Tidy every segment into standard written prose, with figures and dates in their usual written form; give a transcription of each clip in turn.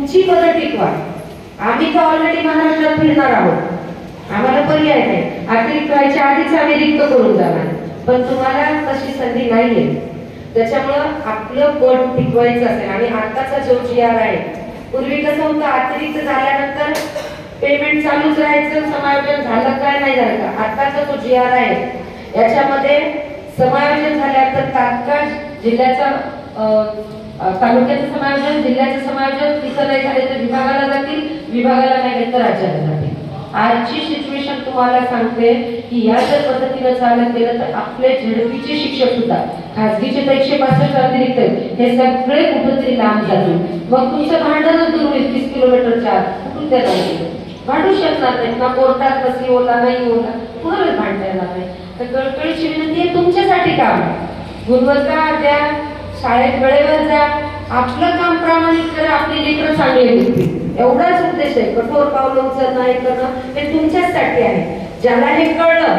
तुमची पदं टिकवा. आम्ही तर ऑलरेडी महाराष्ट्रात फिरणार आहोत, आम्हाला पर्याय नाही. अतिरिक्त व्हायच्या आधीच आम्ही रिक्त करून जाणार, पण तुम्हाला तशी संधी नाहीये. त्याच्यामुळं आपलं पद टिकवायचं असेल. आणि आताचा जो GR आहे, पूर्वी कसं होतं, अतिरिक्त झाल्यानंतर पेमेंट चालूच राहायचं, समायोजन झालं काय नाही झालं का. आताचा जो GR आहे याच्यामध्ये समायोजन झाल्यानंतर तात्काळ जिल्ह्याचा तालुक्याचं समायोजन, जिल्ह्याचं समायोजन, तिथं नाही झाले तर विभागाला जातील, विभागाला नाही तर राज्याला जातील. आजची सिच्युएशन तुम्हाला सांगते की या जर पद्धतीने चालत गेलं तर आपले झडपीचे शिक्षक सुद्धा, खासगीचे तर 165 अतिरिक्त हे सगळे कुठेतरी लांब जातील. मग तुमचं भांडणच दूर होईल. 30 किलोमीटरच्या आत कुठून त्या जाईल, भांडू शकणार नाही ना. कोर्टात बसली ओला नाही ओला कुणाला भांडता येणार नाही. तर कळकळीची विनंती आहे, तुमच्यासाठी काम गुणवत्ता द्या, शाळेत वेळेवर जा, आपलं काम प्रामाणिक करा, आपली लेकरं चांगली होतील. एवढाच उद्देश आहे. कठोर पावलं उचलणं हे करणं हे तुमच्यासाठी आहे. ज्याला हे कळलं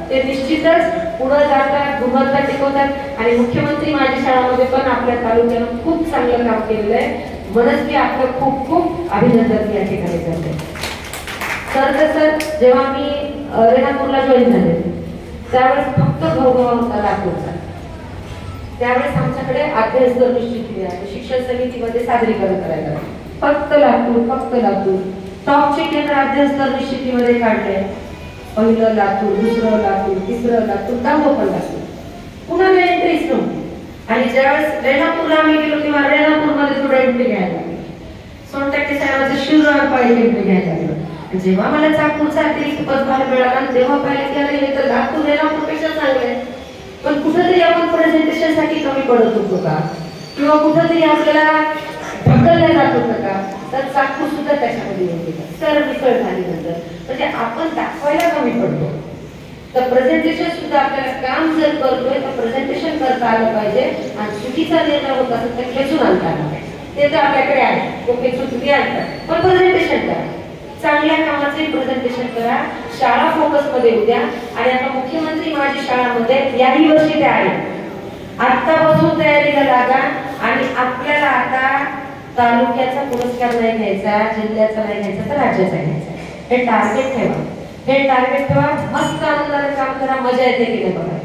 ते निश्चितच पुढे जातात, गुणवत्ता टिकवतात. आणि मुख्यमंत्री माझ्या शाळामध्ये पण आपल्या तालुक्यानं खूप चांगलं काम केलेलं आहे. मनस्वी आपलं खूप खूप अभिनंदन या ठिकाणी करते. तर जेव्हा मी रेणापूरला जॉईन झाले त्यावेळेस फक्त घोघा होता लातूरचा. त्यावेळेस आमच्याकडे अभ्यासक्रम निश्चित केले आहे, शिक्षण समितीमध्ये सादरीकरण करायला फक्त लातूर. टॉपचे केंद्र अभ्यासक्रम निश्चितीमध्ये काढले. पहिलं लातूर, दुसरं लातूर, तिसरं लातूर, 10वं पण लातूर. कुणाला एंट्रीच नव्हती. आणि ज्यावेळेस रेणापूरला आम्ही गेलो तेव्हा रेणापूरमध्ये थोडं एंट्री घ्यायला लागली. सोनटक्के साहेबांचं शिवराळ पाहिजे एंट्री घ्यायला लागलं. जेव्हा मला चाकूरचा अतिरिक्त पदभार मिळाला तेव्हा पाहिलं की अरे हे तर लातूर रेणापूरपेक्षा चांगलं आहे. पण कुठेतरी आपण प्रेझेंटेशनसाठी कमी पडत होतो का, किंवा कुठेतरी आपल्याला ढकलल्या जात होतं का. तर चाकूर सुद्धा त्याच्यामध्ये येते सर मिसळ झाल्यानंतर म्हणजे आपण दाखवायला कमी पडतो. तर प्रेझेंटेशन सुद्धा आपल्याला काम जर करतोय तर प्रेझेंटेशन करता आलं पाहिजे. आणि चुकीचा निर्णय होत असेल तर खेचून आणता आला पाहिजे. ते तर आपल्याकडे आहे, तो खेचून तुम्ही आणतात, पण प्रेझेंटेशन करा, चांगल्या कामाचे प्रेझेंटेशन करा, शाळा फोकस मध्ये उद्या. आणि आता मुख्यमंत्री माझी शाळामध्ये याही वर्षी ते आहे. आत्तापासून तयारीला लागा. आणि आपल्याला आता तालुक्याचा पुरस्कार नाही घ्यायचा, जिल्ह्याचा नाही घ्यायचा, तर राज्याचा घ्यायचा. हे टार्गेट ठेवा, मस्त आनंदाने काम करा, मजा येते की नाही बघा.